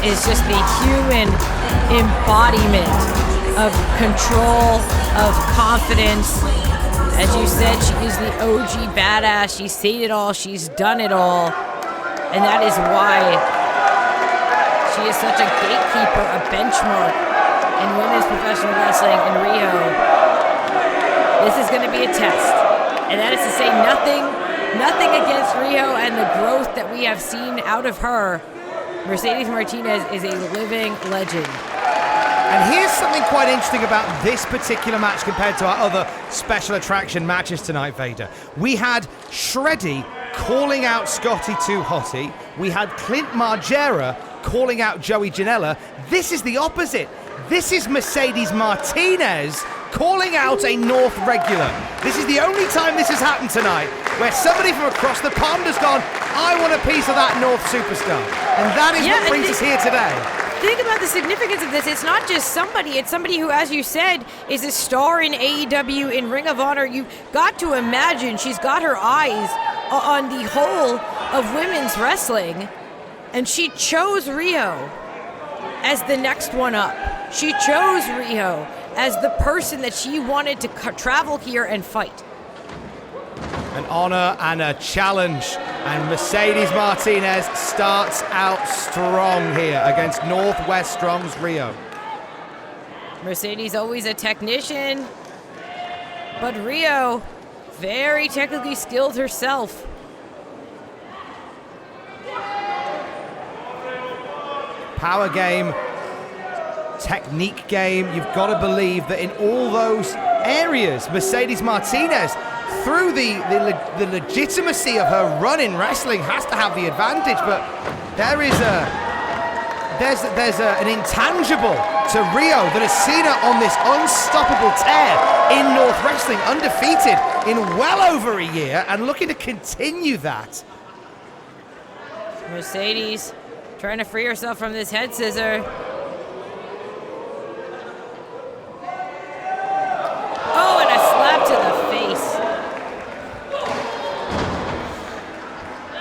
is just the human embodiment of control, of confidence. As you said, she is the OG badass. She's seen it all. She's done it all. And that is why she is such a gatekeeper, a benchmark in women's professional wrestling in Rio. This is going to be a test. And that is to say nothing against Rio and the growth that we have seen out of her. Mercedes Martinez is a living legend. And here's something quite interesting about this particular match compared to our other special attraction matches tonight, Vader. We had Shreddy calling out Scotty 2 Hotty. We had Clint Margera calling out Joey Janela. This is the opposite. This is Mercedes Martinez calling out a North regular. This is the only time this has happened tonight where somebody from across the pond has gone, I want a piece of that North superstar. And that is what brings us here today. Think about the significance of this. It's not just somebody. It's somebody who, as you said, is a star in AEW, in Ring of Honor. You've got to imagine she's got her eyes on the whole of women's wrestling. And she chose Rio as the next one up. She chose Rio as the person that she wanted to travel here and fight. An honor and a challenge. And Mercedes Martinez starts out strong here against Northwest Strong's Rio. Mercedes always a technician, but Rio very technically skilled herself. Power game, technique game. You've got to believe that in all those areas, Mercedes Martinez, through the legitimacy of her run in wrestling, has to have the advantage. But there's an intangible to Rio that has seen her on this unstoppable tear in North Wrestling, undefeated in well over a year, and looking to continue that. Mercedes trying to free herself from this head scissor. Oh, and a slap to the face.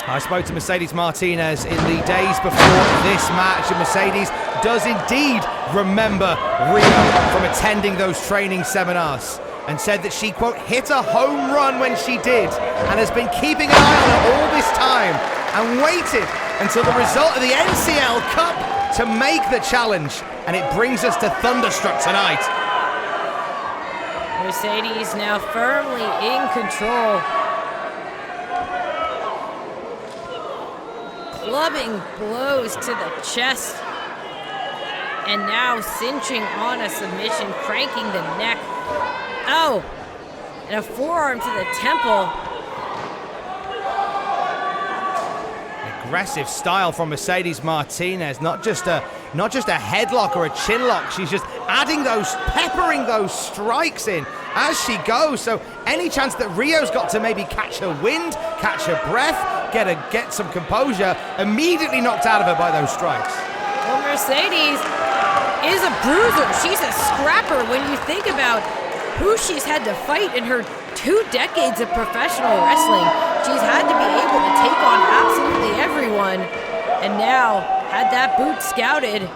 I spoke to Mercedes Martinez in the days before this match, and Mercedes does indeed remember Rio from attending those training seminars, and said that she, quote, hit a home run when she did, and has been keeping an eye on her all this time, and waited until the result of the NCL Cup to make the challenge. And it brings us to Thunderstruck tonight. Mercedes now firmly in control. Clubbing blows to the chest. And now cinching on a submission, cranking the neck. Oh, and a forearm to the temple. Aggressive style from Mercedes Martinez, not just a headlock or a chin lock. She's just peppering those strikes in as she goes. So any chance that Rio's got to maybe catch her wind, catch her breath, get some composure, immediately knocked out of her by those strikes. Well, Mercedes is a bruiser. She's a scrapper when you think about who she's had to fight in her 2 decades of professional wrestling. She's had to be able to take on absolutely everyone, and now had that boot scouted.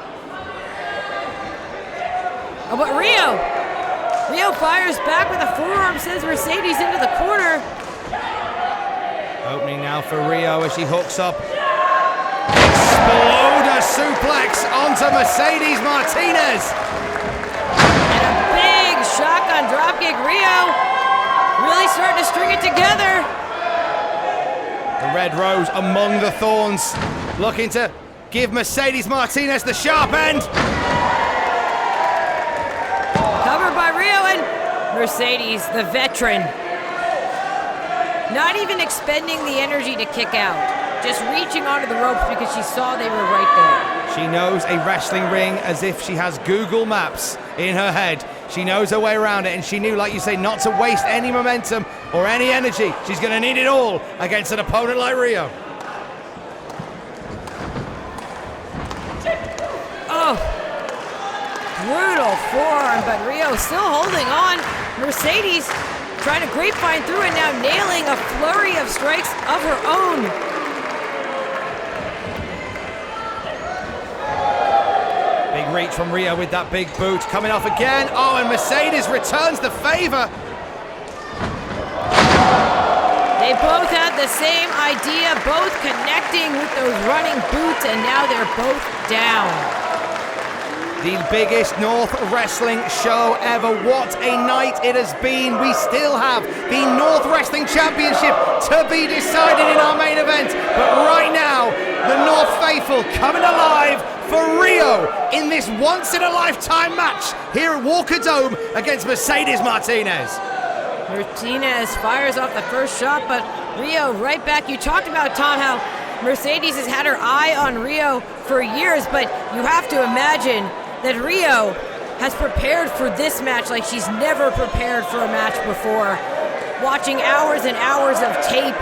Oh, but Rio fires back with a forearm, sends Mercedes into the corner. Opening now for Rio as she hooks up. Exploder suplex onto Mercedes Martinez. And a big shotgun dropkick. Rio really starting to string it together. The Red Rose among the thorns, looking to give Mercedes Martinez the sharp end. Covered by Rio, and Mercedes, the veteran, not even expending the energy to kick out, just reaching onto the ropes because she saw they were right there. She knows a wrestling ring as if she has Google Maps in her head. She knows her way around it, and she knew, like you say, not to waste any momentum or any energy. She's going to need it all against an opponent like Rio. Oh, brutal forearm, but Rio still holding on. Mercedes trying to grapevine through it now, nailing a flurry of strikes of her own. reach from Rio with that big boot. Coming off again. Oh, and Mercedes returns the favor. They both had the same idea, both connecting with those running boots, and now they're both down. The biggest North Wrestling show ever. What a night it has been. We still have the North Wrestling Championship to be decided in our main event. But right now, the North Faithful coming alive for Rio in this once-in-a-lifetime match here at Walker Dome against Mercedes Martinez. Martinez fires off the first shot, but Rio right back. You talked about, Tom, how Mercedes has had her eye on Rio for years, but you have to imagine that Rio has prepared for this match like she's never prepared for a match before. Watching hours and hours of tape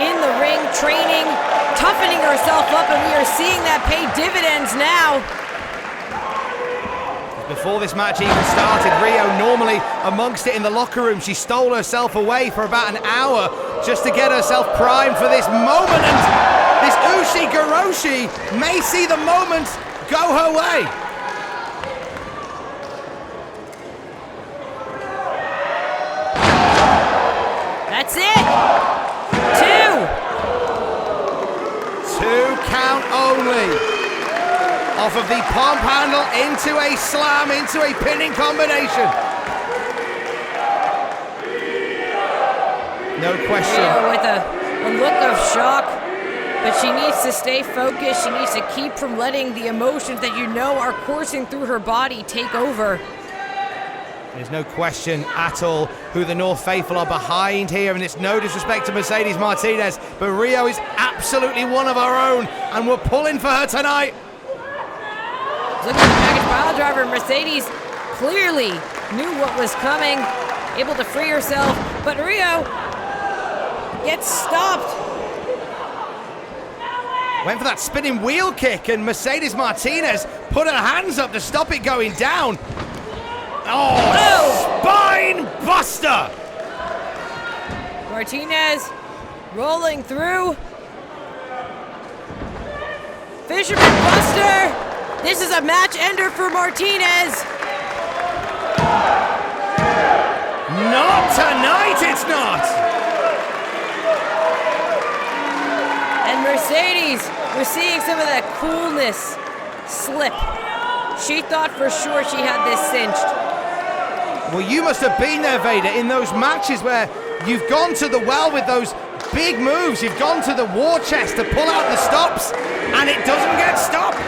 in the ring, training, toughening herself up, and we are seeing that pay dividends now. Before this match even started, Rio normally amongst it in the locker room. She stole herself away for about an hour just to get herself primed for this moment, and this Ushi-Garoshi may see the moment go her way. That's it! 2 count only. Off of the pump handle into a slam, into a pinning combination. No question. Rio with a look of shock, but she needs to stay focused. She needs to keep from letting the emotions that you know are coursing through her body take over. There's no question at all who the North Faithful are behind here, and it's no disrespect to Mercedes Martinez, but Rio is absolutely one of our own, and we're pulling for her tonight. Look at the package pile driver. Mercedes clearly knew what was coming, able to free herself, but Rio gets stopped. Went for that spinning wheel kick, and Mercedes Martinez put her hands up to stop it going down. Oh, spine buster! Martinez rolling through. Fisherman buster! This is a match ender for Martinez. Not tonight, it's not! And Mercedes, we're seeing some of that coolness slip. She thought for sure she had this cinched. Well, you must have been there, Vader, in those matches where you've gone to the well with those big moves. You've gone to the war chest to pull out the stops, and it doesn't get stopped.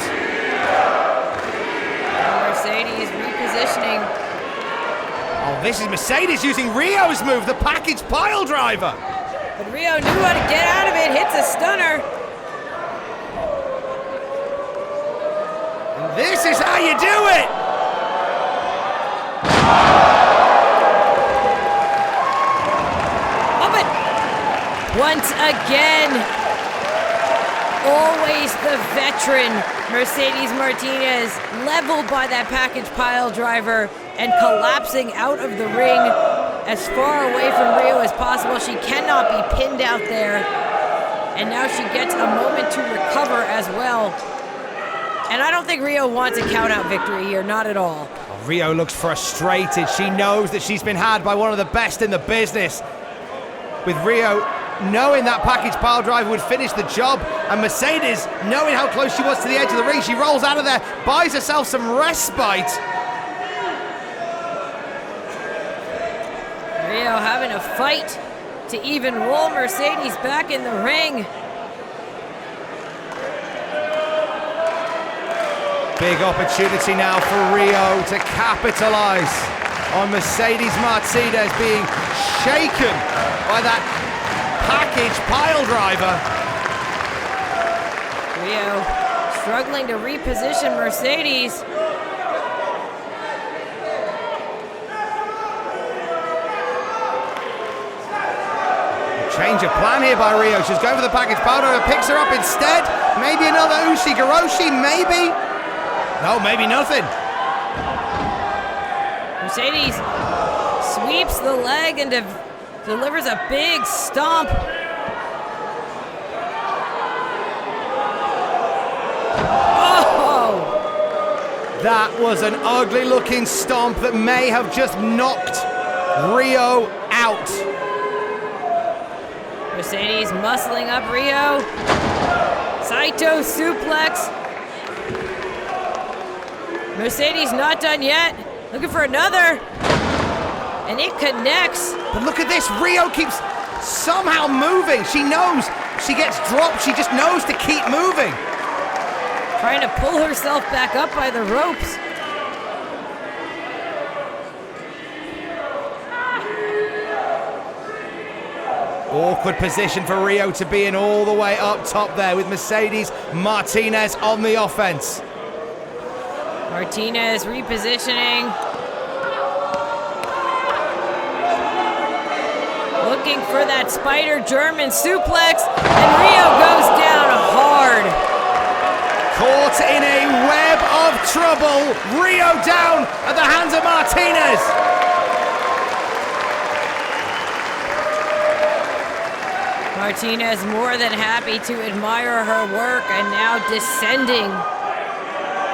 Mercedes repositioning. Oh, this is Mercedes using Rio's move, the package pile driver. But Rio knew how to get out of it, hits a stunner. And this is how you do it. Oh, but once again, always the veteran Mercedes Martinez, leveled by that package pile driver and collapsing out of the ring as far away from Rio as possible. She cannot be pinned out there. And now she gets a moment to recover as well. And I don't think Rio wants a count-out victory here, not at all. Oh, Rio looks frustrated. She knows that she's been had by one of the best in the business. With Rio knowing that package pile driver would finish the job, and Mercedes knowing how close she was to the edge of the ring, she rolls out of there, buys herself some respite. Rio having a fight to even roll Mercedes back in the ring. Big opportunity now for Rio to capitalize on Mercedes Martinez being shaken by that package pile driver. Rio struggling to reposition Mercedes. Change of plan here by Rio. She's going for the package pile driver, picks her up instead. Maybe another Ushi-Garoshi, maybe. No, maybe nothing. Mercedes sweeps the leg and delivers a big stomp. Oh! That was an ugly looking stomp that may have just knocked RHIO out. Mercedes muscling up RHIO. Saito suplex. Mercedes not done yet. Looking for another. And it connects. But look at this. RHIO keeps somehow moving. She knows she gets dropped. She just knows to keep moving. Trying to pull herself back up by the ropes. Awkward position for RHIO to be in all the way up top there with Mercedes Martinez on the offense. Martinez repositioning. Looking for that spider German suplex, and RHIO goes down hard. Caught in a web of trouble. RHIO down at the hands of Martinez. Martinez more than happy to admire her work and now descending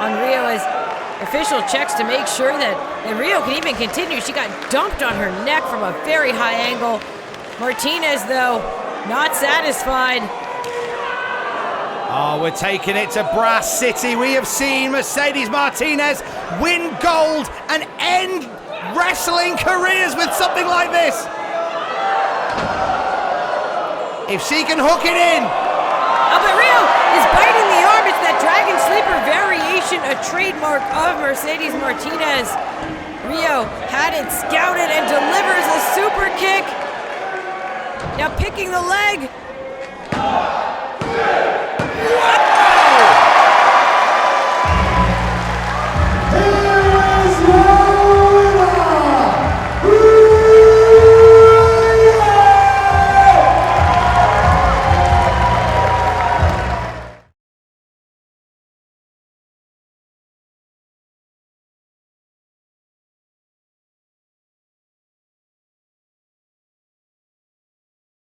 on RHIO as official checks to make sure that RHIO can even continue. She got dumped on her neck from a very high angle. Martinez, though, not satisfied. Oh, we're taking it to Brass City. We have seen Mercedes Martinez win gold and end wrestling careers with something like this. If she can hook it in. Oh, but RHIO is biting the arm. It's that Dragon Sleeper variation, a trademark of Mercedes Martinez. RHIO had it scouted and delivers a super kick. Now picking the leg.